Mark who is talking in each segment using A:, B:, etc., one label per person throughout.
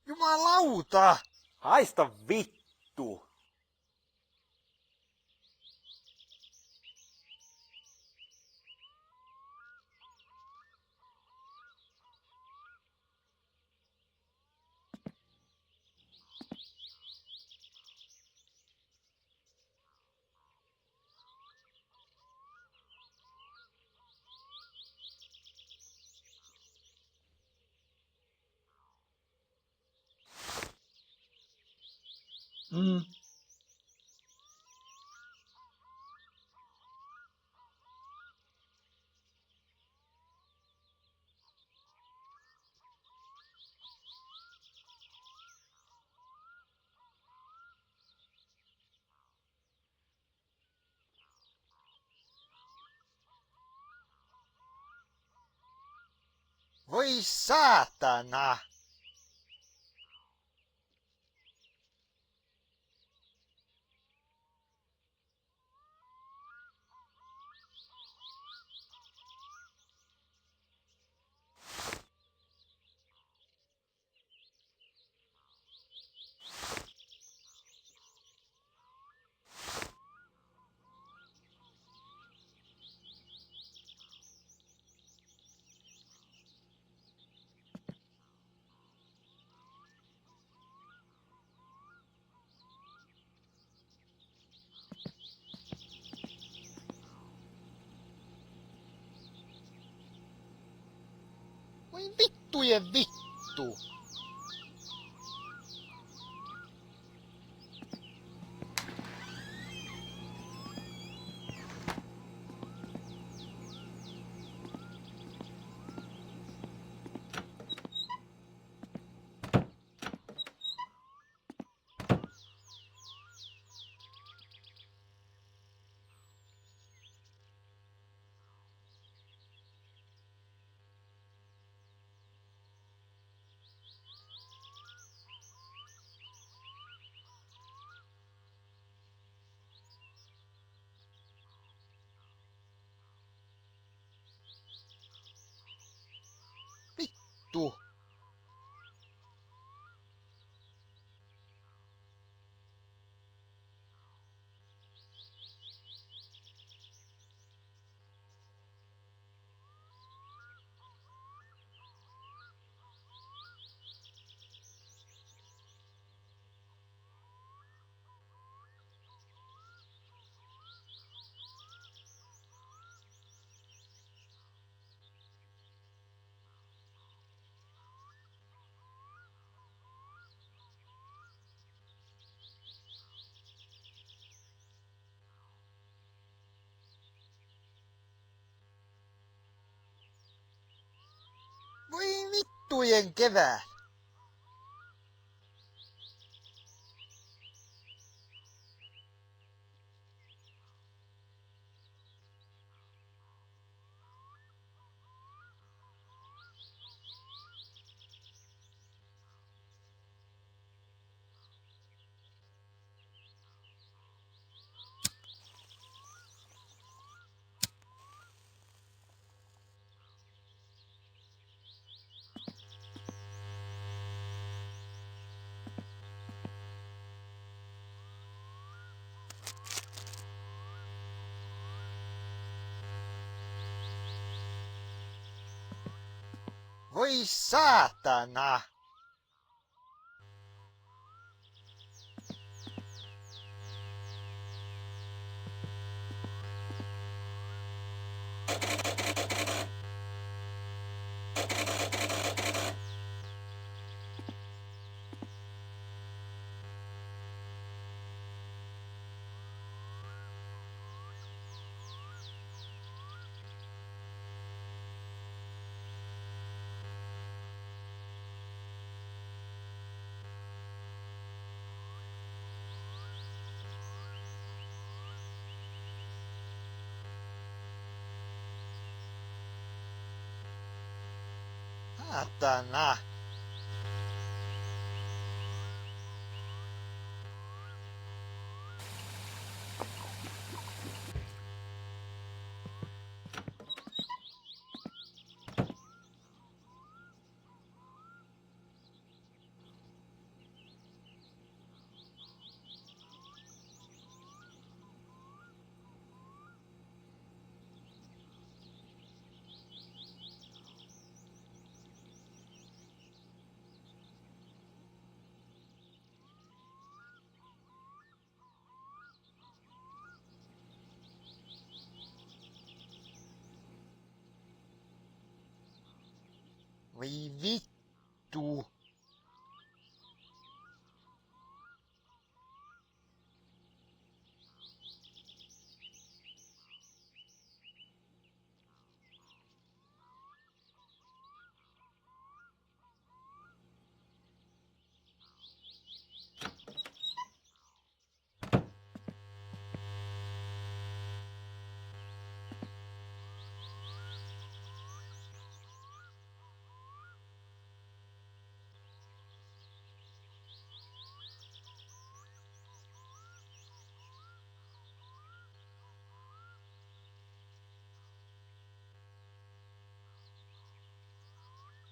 A: Jumalauta!
B: Haista vittu!
A: Voi saatana! Voi vittujen vittu! Vittu! Voi vittujen kevät! Voi saatana! Saatana! Voi vittu.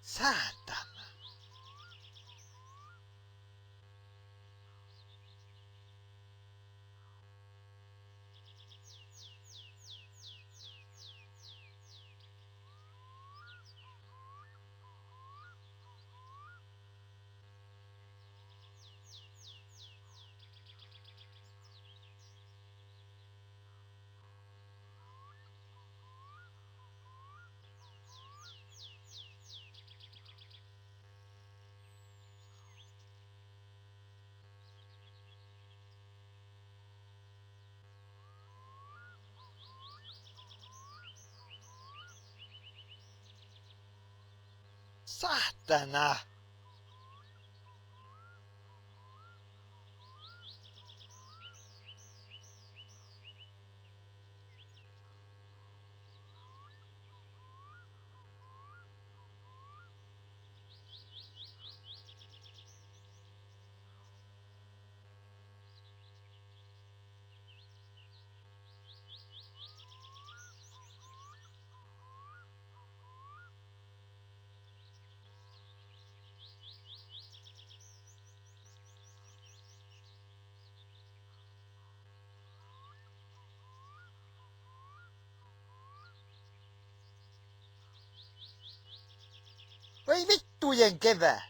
A: Saatana. Saatana. Voi vittujen kevät.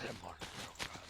A: semmonen, joka...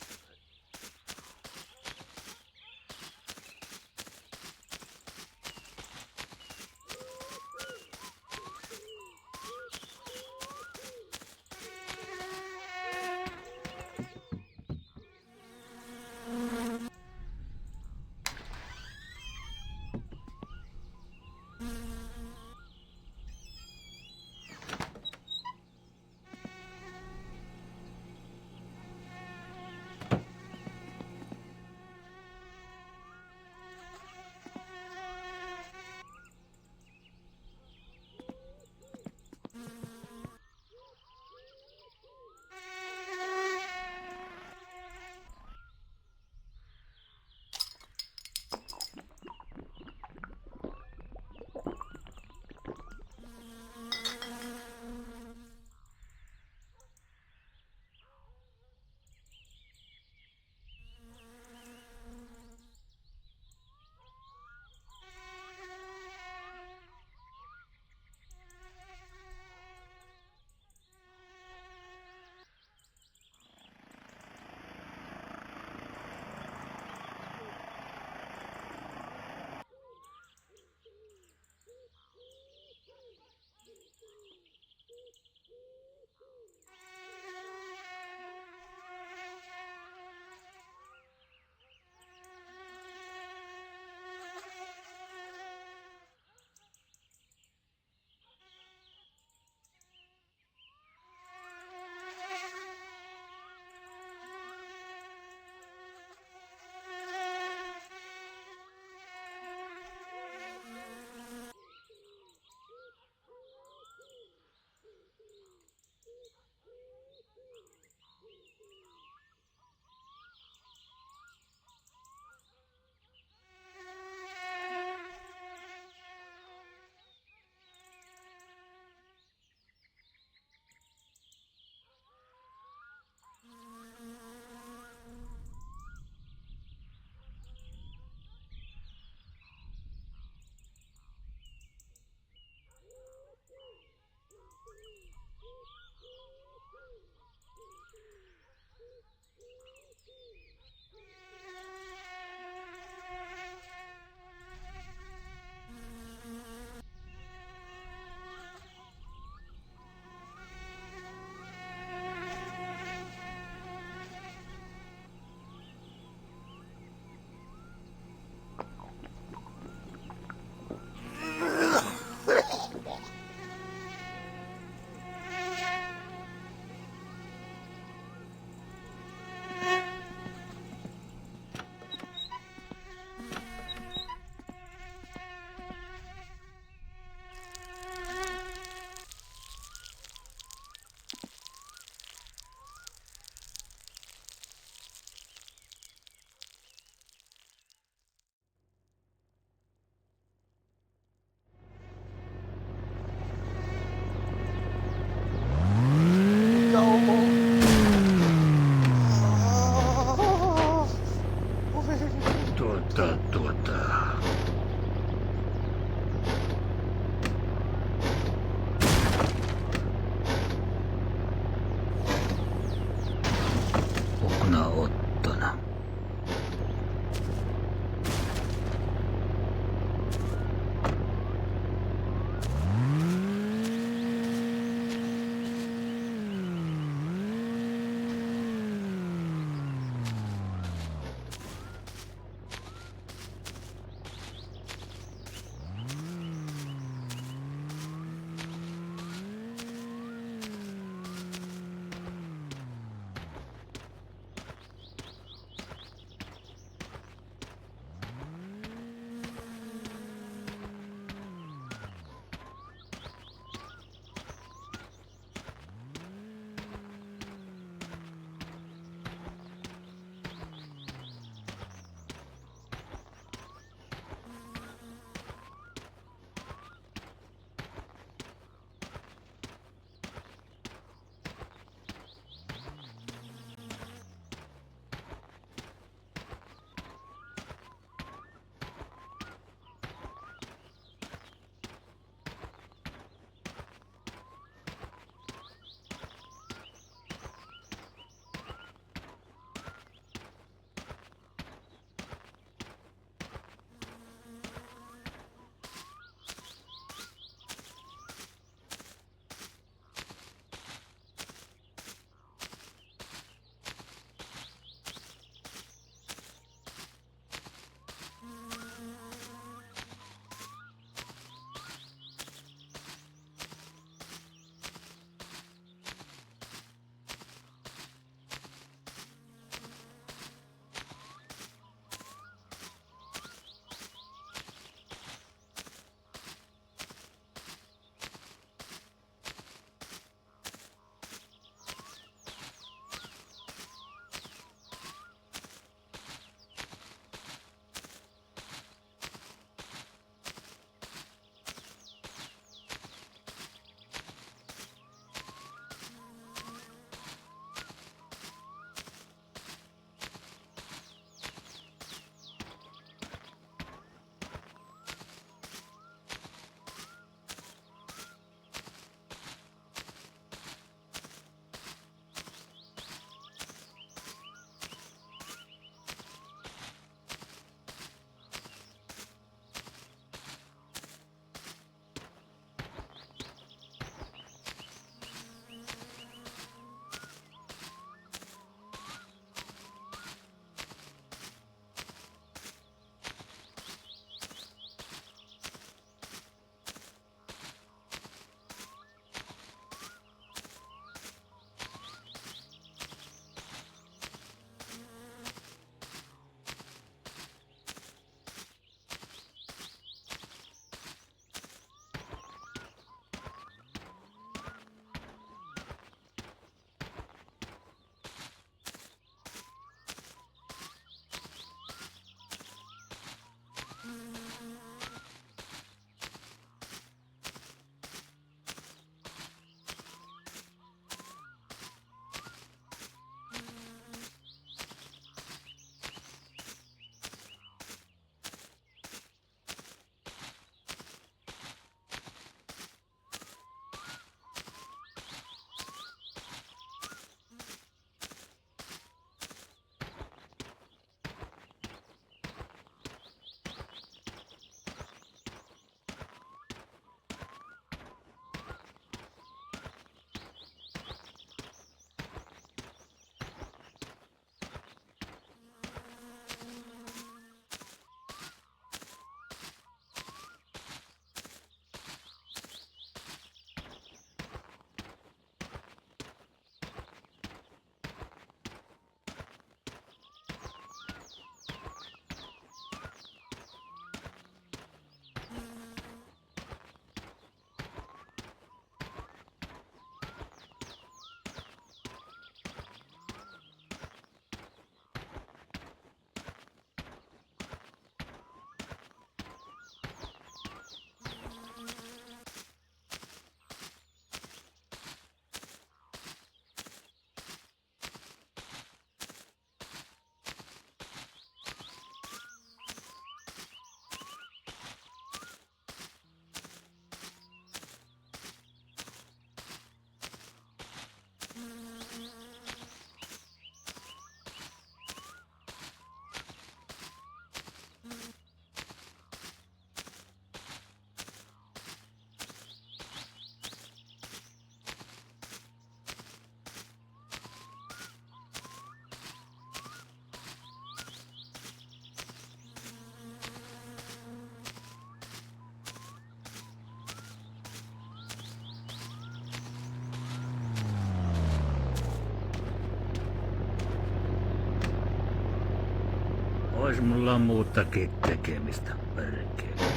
C: Ois mulla muutakin tekemistä, perkele.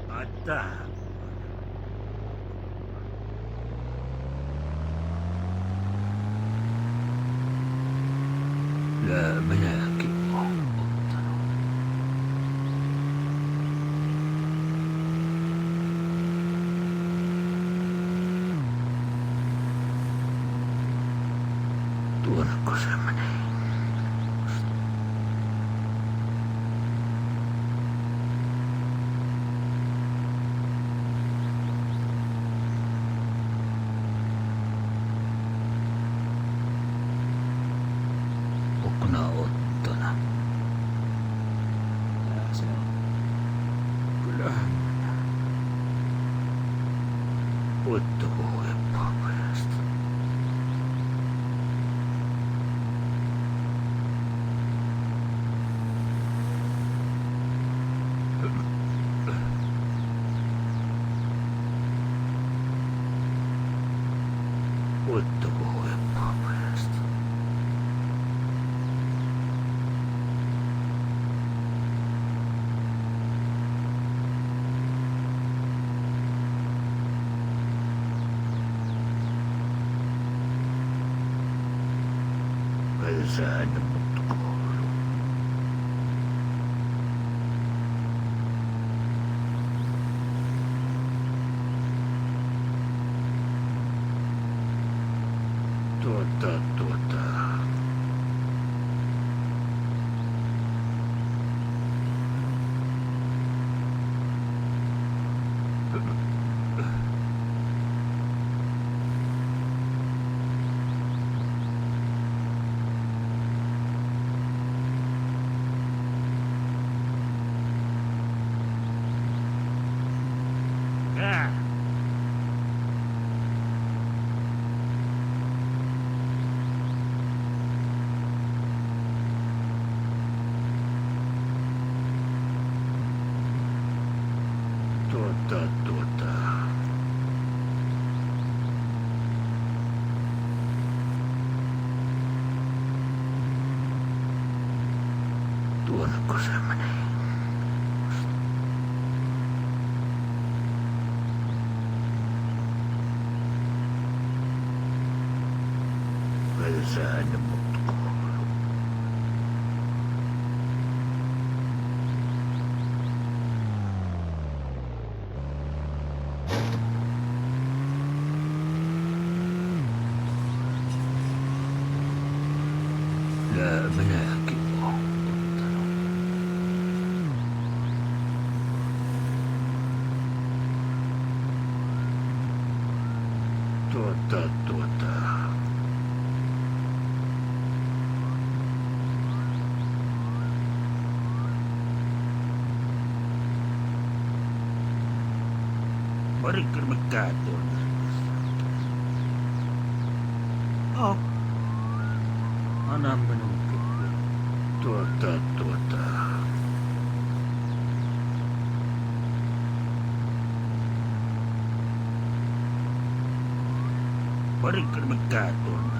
C: Ai tähän. Ja minäkin oon ottanut. Tuonnako se menee? Okkona ottona. Tää se on. Kyllähän minä. Voitto huipaa pojasta. Voitto huipaa pojasta. Pelsään mut koulu. Tuota. Tuota. Tuonnako se menee? Pelsään mut koulu. Ja minäkin oon ottanut. Tuota. Parikkel mikään tuonne. Oh. Anna minunkin. Tuota. Parikkel mikään tuonne.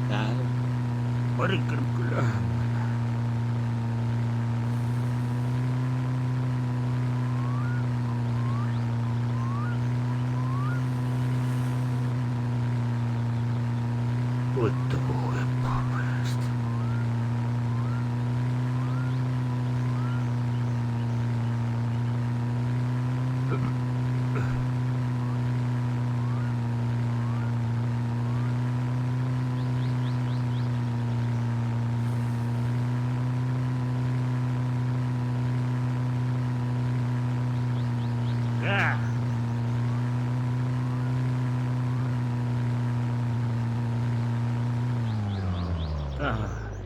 A: Täällä.
C: Parikkel kyllähän. Voitto huipaa pojasta.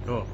C: Joo.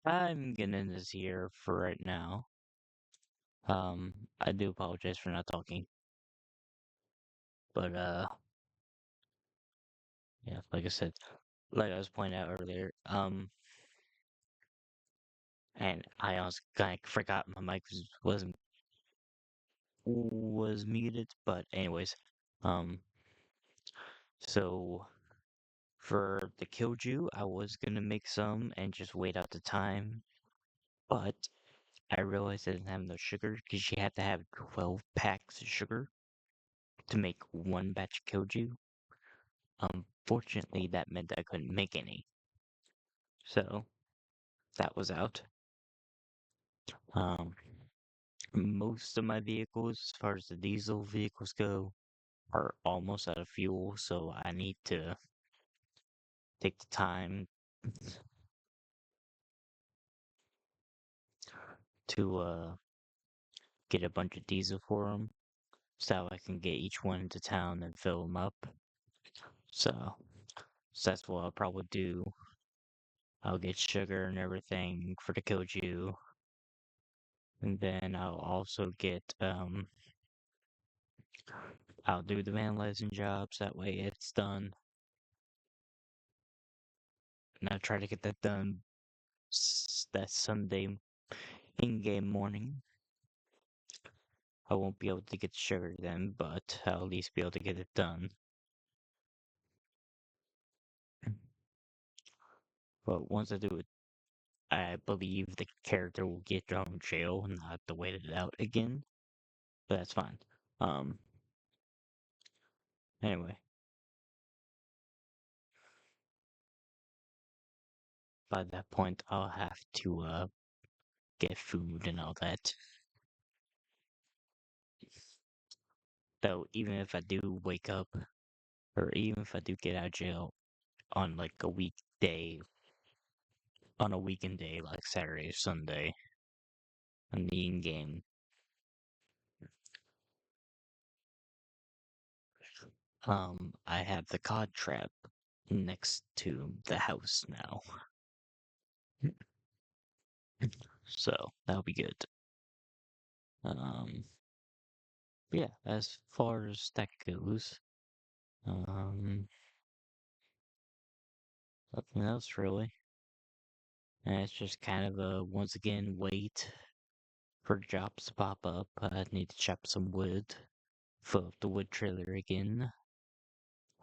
D: I'm gonna end this here for right now. I do apologize for not talking, but yeah, like I said, like I was pointing out earlier, and I honestly kind of forgot my mic was muted, but anyways, um, so for the Killju, I was gonna make some and just wait out the time, but I realized I didn't have enough sugar because you had to have 12 packs of sugar to make one batch of Killju. Unfortunately, that meant I couldn't make any. So, that was out. Um, most of my vehicles, as far as the diesel vehicles go, are almost out of fuel, so I need to take the time to get a bunch of diesel for them, so I can get each one into town and fill them up. So that's what I'll probably do. I'll get sugar and everything for the Killju, and then I'll also get I'll do the vandalizing jobs. That way it's done, and I'll try to get that done that Sunday in-game morning. I won't be able to get sugar then, but I'll at least be able to get it done. But once I do it, I believe the character will get thrown in jail and not have to wait it out again. But that's fine. Anyway. By that point, I'll have to, get food and all that. Though, even if I do wake up, or even if I do get out of jail on like a weekday, on a weekend day, like Saturday or Sunday, on the in-game, I have the cod trap next to the house now. So, that'll be good. Yeah, as far as that goes, nothing else really. And it's just kind of a, once again, wait for jobs to pop up. I need to chop some wood, fill up the wood trailer again.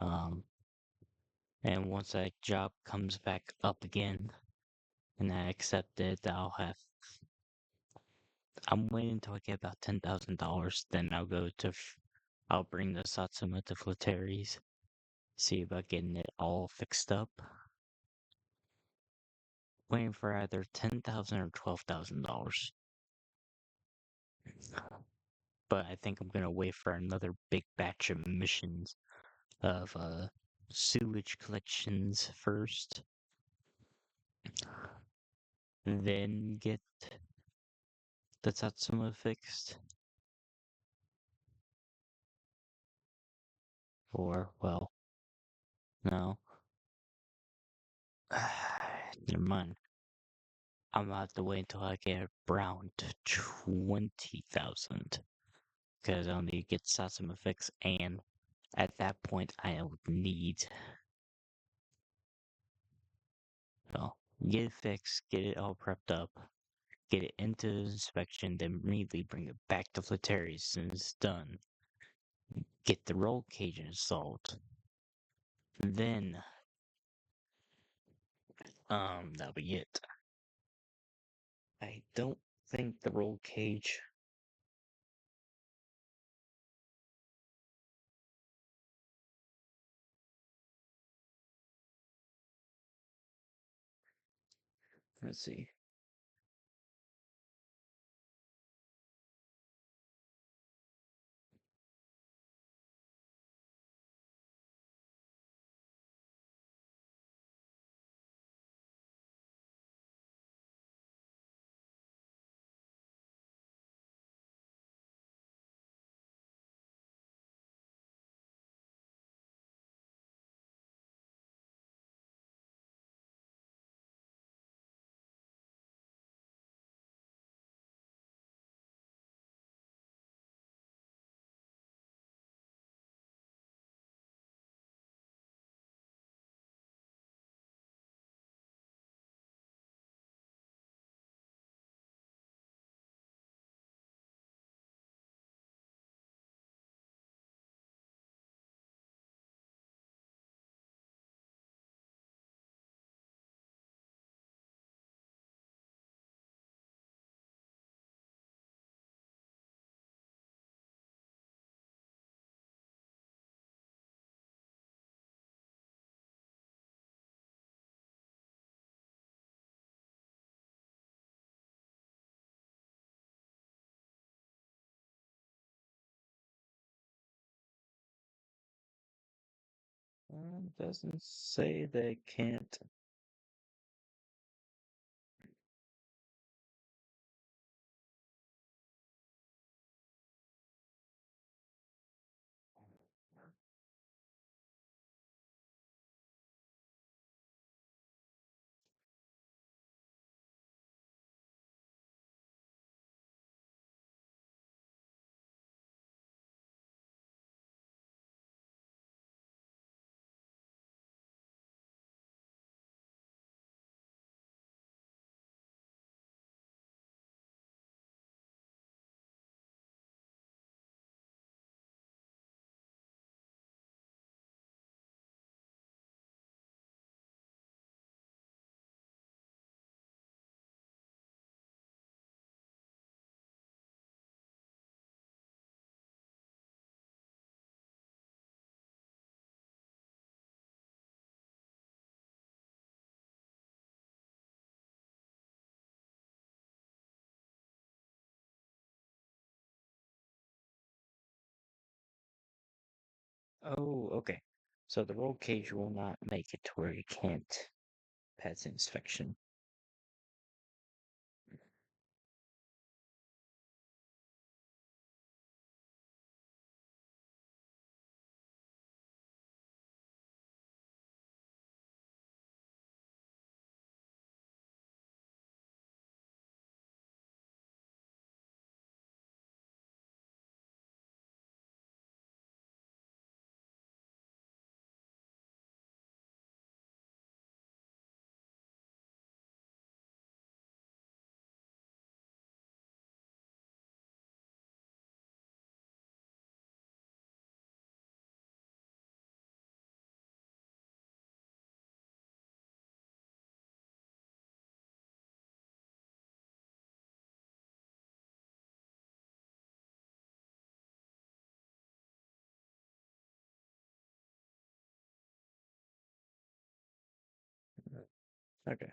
D: And once that job comes back up again, and I accept it, I'm waiting until I get about $10,000, then I'll bring the Satsuma to Flateri's, see about getting it all fixed up. Waiting for either $10,000 or $12,000. But I think I'm gonna wait for another big batch of missions of sewage collections first, then get the Tatsuma fixed. Or, well, no. Never mind. I'm gonna have to wait until I get around 20,000. Because I'll need to get Satsuma fixed, and at that point, I'll need. Well, get it fixed, get it all prepped up, get it into inspection, then immediately bring it back to Flatteri as soon as it's done. Get the roll cage installed. Then, that'll be it. I don't think the roll cage. Let's see. Doesn't say they can't. Oh, okay. So the roll cage will not make it to where you can't pass inspection. Okay.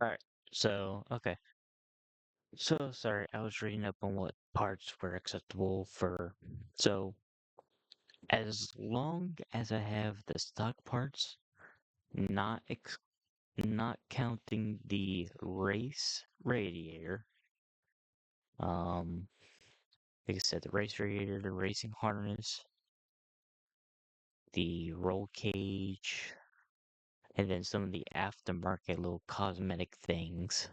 D: All right. So, okay. So, sorry, I was reading up on what parts were acceptable for. So, as long as I have the stock parts, not counting the race radiator, um, like I said, the race radiator, the racing harness, the roll cage, and then some of the aftermarket little cosmetic things,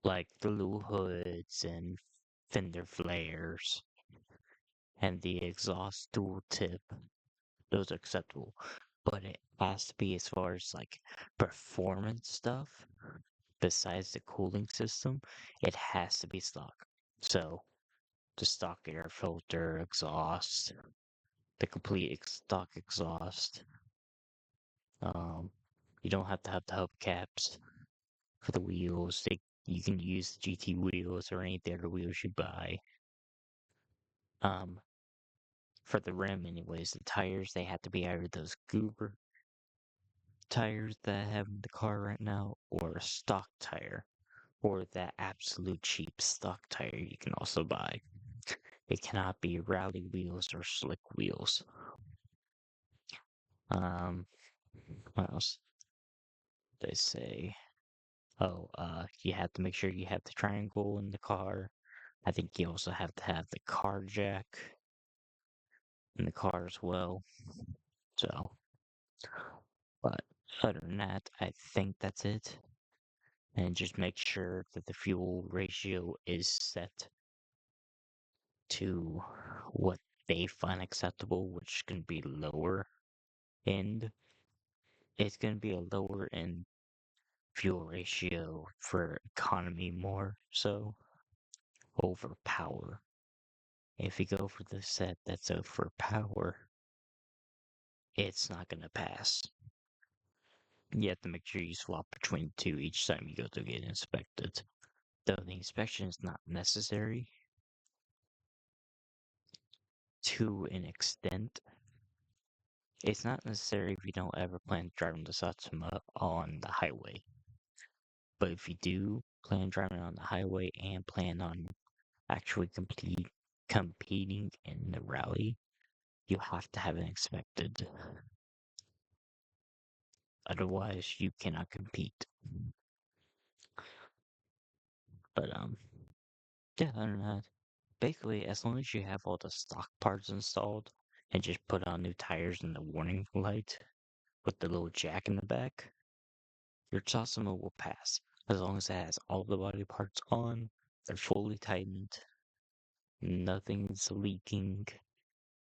D: like the little hoods and fender flares, and the exhaust dual tip. Those are acceptable. But it has to be as far as like performance stuff, besides the cooling system, it has to be stock. So the stock air filter, exhaust, the complete stock exhaust. You don't have to have the hubcaps for the wheels. You can use the GT wheels or any of the other wheels you buy. For the rim, anyways, the tires, they have to be either those Goober tires that I have in the car right now, or a stock tire, or that absolute cheap stock tire you can also buy. It cannot be rally wheels or slick wheels. What else? They say, oh, you have to make sure you have the triangle in the car. I think you also have to have the car jack in the car as well. So, but other than that, I think that's it. And just make sure that the fuel ratio is set to what they find acceptable, which can be lower end. It's going to be a lower end fuel ratio for economy more so over power. If you go for the set that's over power, it's not going to pass. You have to make sure you swap between the two each time you go to get inspected. Though the inspection is not necessary to an extent. It's not necessary if you don't ever plan driving the Satsuma on the highway. But if you do plan driving on the highway and plan on actually competing in the rally, you have to have it inspected. Otherwise, you cannot compete. But yeah, other than that, basically, as long as you have all the stock parts installed and just put on new tires and the warning light with the little jack in the back, your Satsuma will pass. As long as it has all the body parts on, they're fully tightened, nothing's leaking,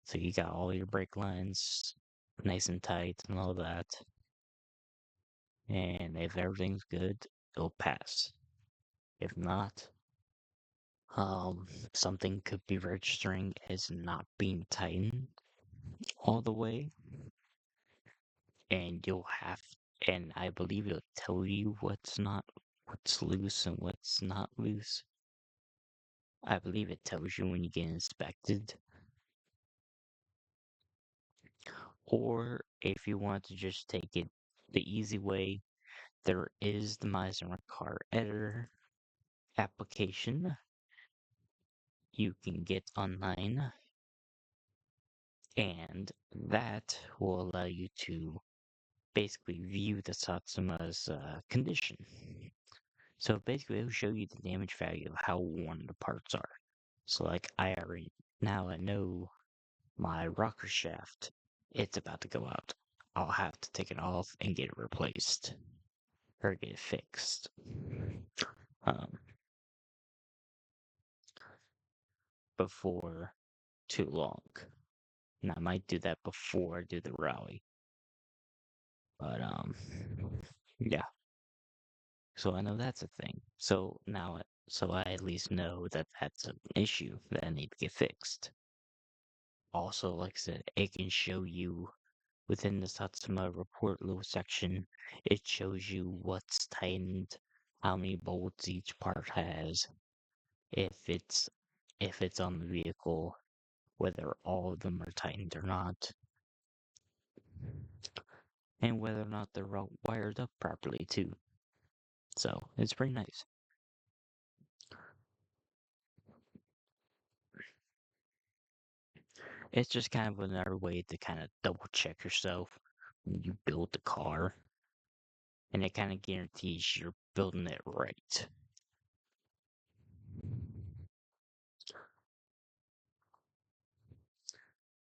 D: so you got all your brake lines nice and tight and all that. And if everything's good, it'll pass. If not, something could be registering as not being tightened all the way, and and I believe it'll tell you what's loose and what's not loose. I believe it tells you when you get inspected. Or if you want to just take it the easy way, there is the Meiser Car Editor application you can get online, and that will allow you to basically view the Satsuma's condition. So basically, it'll show you the damage value of how worn the parts are. So like I know my rocker shaft, it's about to go out. I'll have to take it off and get it replaced. Or get it fixed. Before too long. And I might do that before I do the rally. But, yeah. So I know that's a thing. So I at least know that that's an issue that I need to get fixed. Also, like I said, it can show you within the Satsuma report little section, it shows you what's tightened, how many bolts each part has, if it's on the vehicle, whether all of them are tightened or not, and whether or not they're all wired up properly too. So it's pretty nice. It's just kind of another way to kind of double check yourself when you build the car, and it kind of guarantees you're building it right.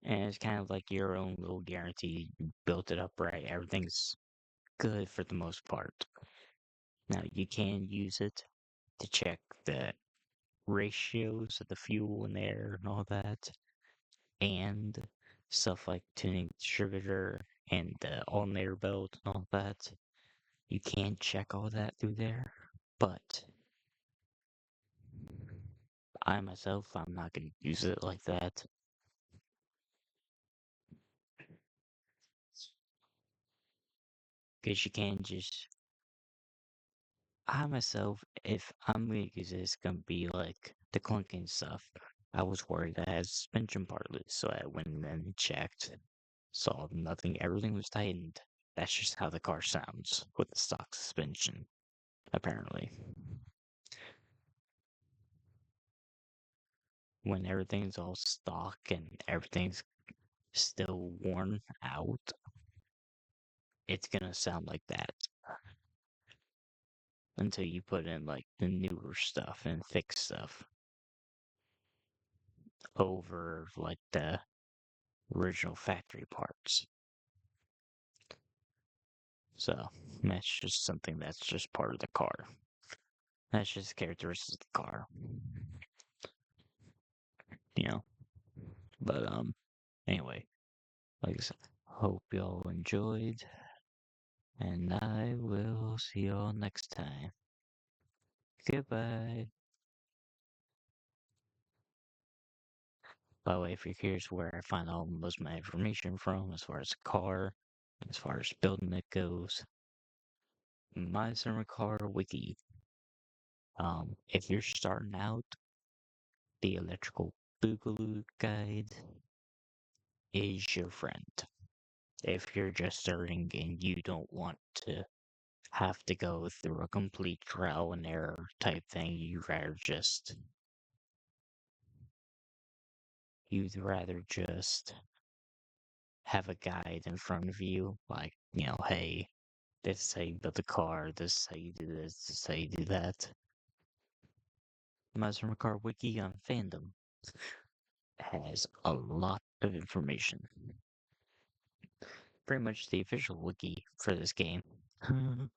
D: And it's kind of like your own little guarantee. You built it up right. Everything's good for the most part. Now, you can use it to check the ratios of the fuel and air and all that, and stuff like tuning the distributor and the alternator belt and all that. You can check all that through there, but I myself, I'm not going to use it like that. Because you can just, I myself, if I'm going to use it, it's going to be like the clunking stuff. I was worried I had suspension part loose, so I went and checked. Saw nothing, everything was tightened. That's just how the car sounds with the stock suspension, apparently. When everything's all stock and everything's still worn out, it's gonna sound like that until you put in like the newer stuff and fix stuff over like the original factory parts. So that's just something that's just part of the car. That's just characteristics of the car. You know. But anyway, like I said, hope y'all enjoyed, and I will see y'all next time. Goodbye. By the way, if you're curious where I find all most of my information from, as far as the car, as far as building it goes, my summer car wiki. If you're starting out, the electrical boogaloo guide is your friend. If you're just starting and you don't want to have to go through a complete trial and error type thing, you'd rather just have a guide in front of you, like, hey, this is how you build a car, this is how you do this is how you do that. Muslim Car Wiki on Fandom has a lot of information. Pretty much the official wiki for this game. um,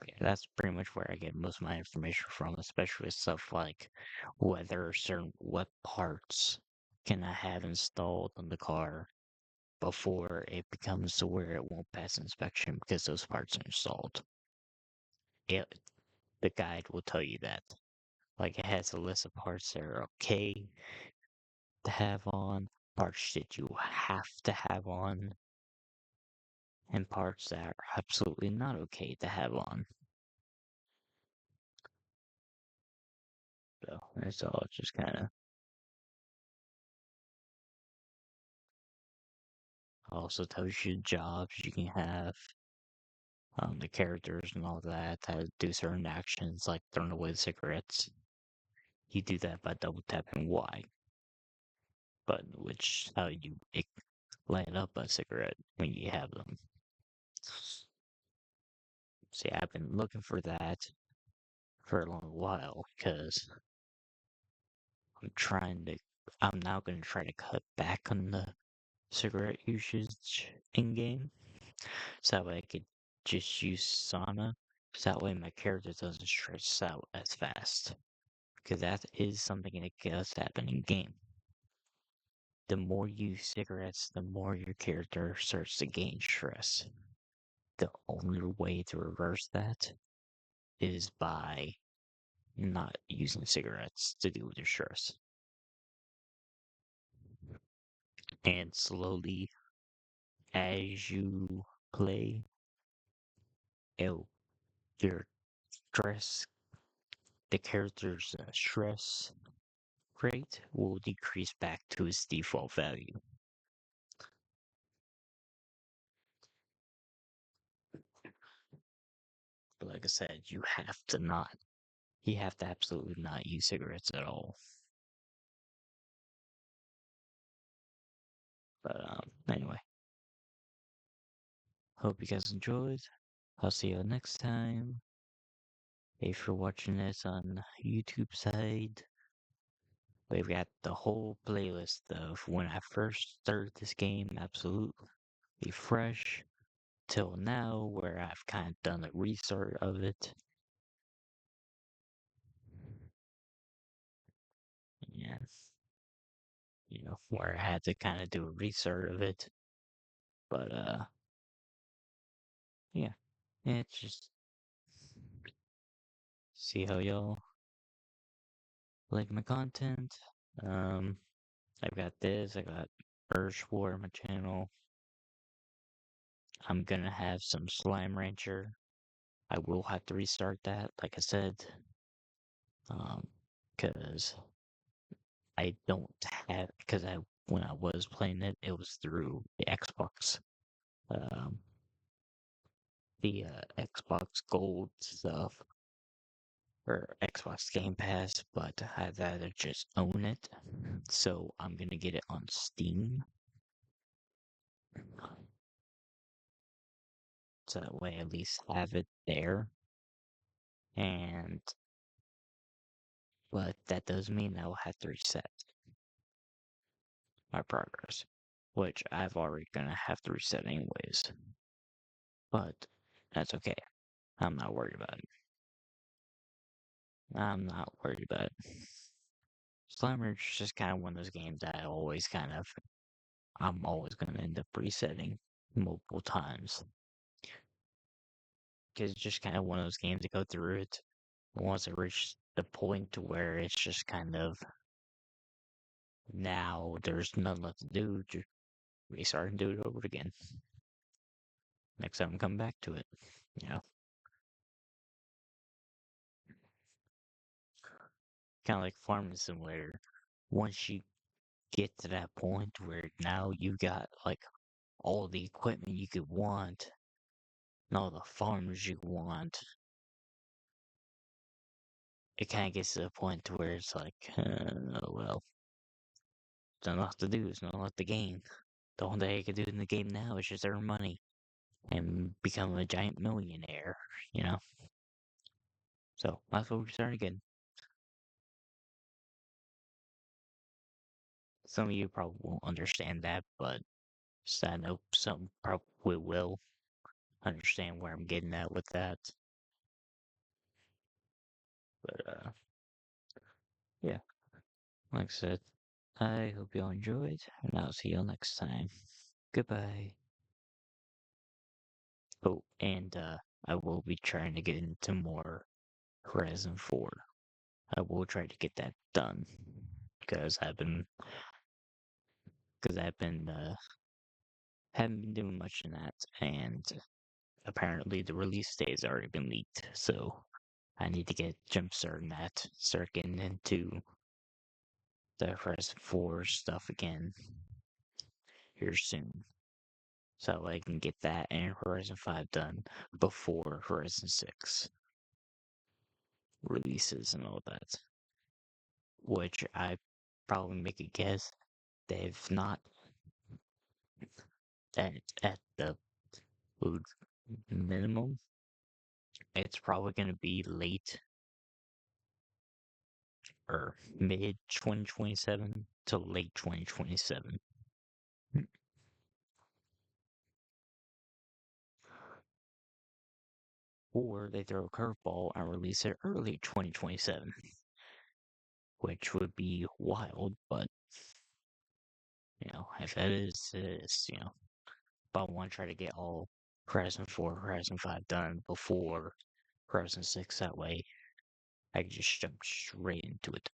D: yeah, that's pretty much where I get most of my information from, especially stuff like what parts can I have installed on the car before it becomes to where it won't pass inspection because those parts are installed. The guide will tell you that. Like, it has a list of parts that are okay to have on, parts that you have to have on, and parts that are absolutely not okay to have on. So it's all just kind of also tells you jobs you can have, the characters and all that, how to do certain actions like throwing away the cigarettes. You do that by double tapping Y button, which how you light up a cigarette when you have them. See, I've been looking for that for a long while because I'm now going to try to cut back on the cigarette usage in game, so that way I could just use sauna, so that way my character doesn't stress out as fast, because that is something that does happen in game. The more you use cigarettes, the more your character starts to gain stress. The only way to reverse that is by not using cigarettes to deal with your stress. And slowly, as you play, it'll, your stress, the character's stress rate will decrease back to its default value. But like I said, you have to absolutely not use cigarettes at all. But anyway, hope you guys enjoyed. I'll see you next time. If you're watching this on YouTube side, We've got the whole playlist of when I first started this game, absolutely fresh, till now, where I've kind of done a restart of it. Yes. Where I had to kind of do a restart of it. But, yeah. It's just see how y'all like my content. I've got this, I got Urge War on my channel. I'm gonna have some Slime Rancher. I will have to restart that, like I said. Cause I don't have, when I was playing it, it was through the Xbox. Um, the Xbox Gold stuff, or Xbox Game Pass, but I'd rather just own it. So I'm gonna get it on Steam. So that way I at least have it there. But that does mean I will have to reset my progress, which I've already gonna have to reset anyways. But that's okay. I'm not worried about it. I'm not worried about it. Slimer is just kind of one of those games that I'm always gonna end up resetting multiple times. Because it's just kind of one of those games that go through it. Once I reach the point to where it's just kind of now there's nothing left to do, just restart and do it over again. Next time I come back to it, kind of like Farming Simulator. Once you get to that point where now you got like all the equipment you could want and all the farms you want, it kind of gets to the point to where it's like, oh well, there's nothing left to do, there's nothing left to gain. The only thing I can do in the game now is just earn money and become a giant millionaire, So that's what we start again. Some of you probably won't understand that, but I know some probably will understand where I'm getting at with that. But yeah, like I said, I hope y'all enjoyed, and I'll see y'all next time. Goodbye. Oh, and I will be trying to get into more Horizon 4. I will try to get that done because haven't been doing much in that, and apparently the release date has already been leaked, so I need to get jump started that, start getting into the Horizon 4 stuff again here soon. So I can get that and Horizon 5 done before Horizon 6 releases and all that. Which I probably make a guess they've not at the minimum. It's probably gonna be late or mid 2027 to late 2027. Or they throw a curveball and release it early 2027, which would be wild, but if that is, it is, But I want to try to get all Horizon 4, Horizon 5 done before Horizon 6, that way I can just jump straight into it.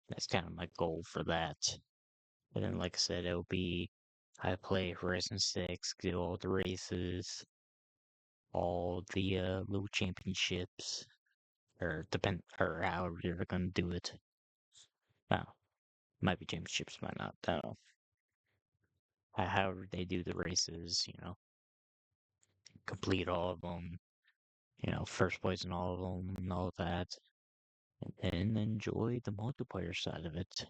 D: That's kind of my goal for that. And then, like I said, it'll be I play Horizon 6, do all the races, all the little championships, or however you're gonna do it. Well, might be championships, might not. I don't know. However they do the races, complete all of them. First place in all of them and all that, and then enjoy the multiplayer side of it.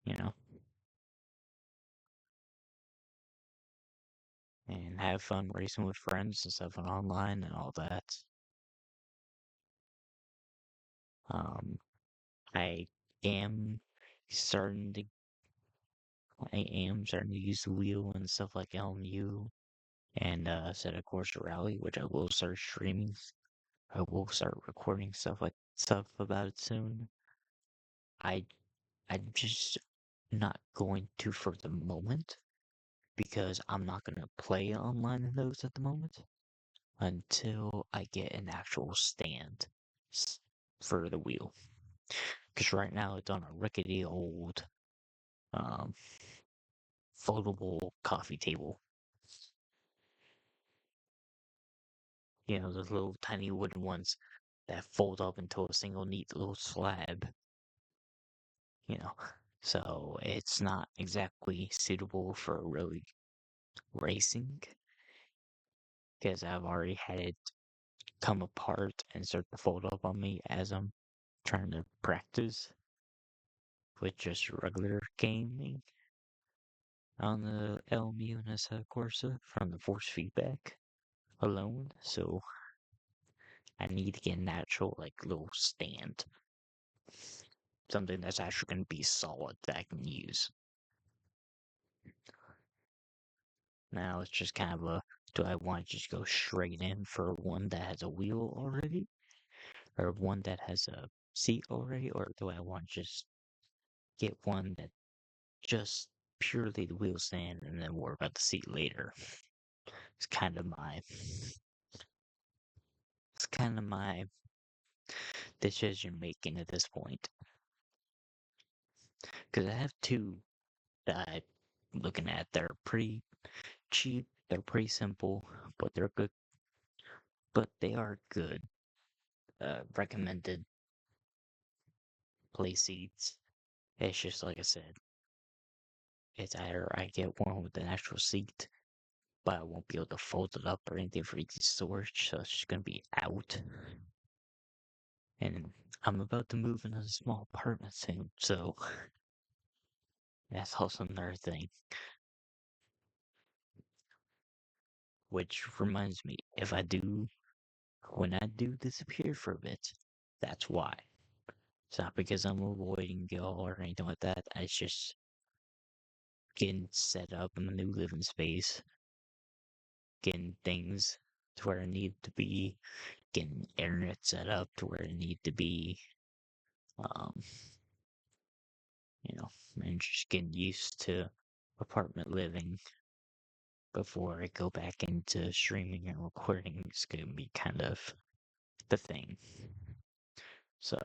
D: You know. and have fun racing with friends and stuff online and all that. I am starting to use the wheel and stuff like LMU and set a course rally, which I will start streaming. I will start recording stuff about it soon. I'm just not going to for the moment because I'm not gonna play online in those at the moment until I get an actual stand for the wheel. Because right now it's on a rickety old foldable coffee table. You know, those little tiny wooden ones that fold up into a single neat little slab. You know, so it's not exactly suitable for really racing. Because I've already had it come apart and start to fold up on me as I'm trying to practice with just regular gaming on the LMU and Assetto Corsa from the force feedback alone. So I need to get an actual little stand, something that's actually going to be solid that I can use. Now it's just kind of a, do I want to just go straight in for one that has a wheel already, or one that has a seat already, or do I want to just get one that just purely the wheel stand and then worry about the seat later? It's kind of my decision making at this point. Because I have two that I'm looking at. They're pretty cheap, they're pretty simple, but they're good. But they are good. Recommended play seats. It's just like I said. It's either I get one with an actual seat, but I won't be able to fold it up or anything for easy storage, so it's just gonna be out. And I'm about to move in a small apartment soon, so that's also another thing. Which reminds me, when I do disappear for a bit, that's why. It's not because I'm avoiding y'all or anything like that. It's just getting set up in the new living space, getting things to where I need to be, getting internet set up to where I need to be, um, and just getting used to apartment living before I go back into streaming and recording. It's gonna be kind of the thing. So,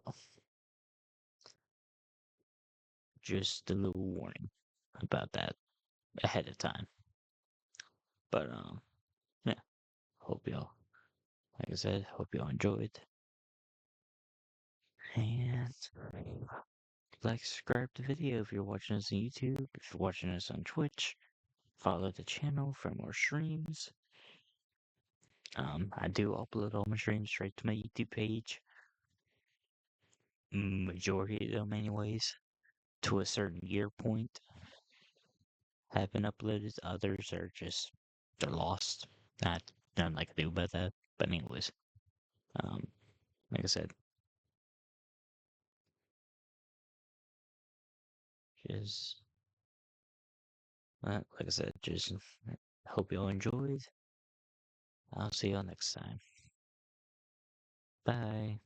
D: just a little warning about that ahead of time. But yeah, hope y'all, like I said, hope y'all enjoyed. And subscribe to the video if you're watching this on YouTube. If you're watching this on Twitch, follow the channel for more streams. I do upload all my streams straight to my YouTube page. Majority of them, anyways, to a certain year point, have been uploaded. Others are just, they're lost. Nothing I can do about that. But anyways, like I said, just just hope y'all enjoyed. I'll see y'all next time. Bye.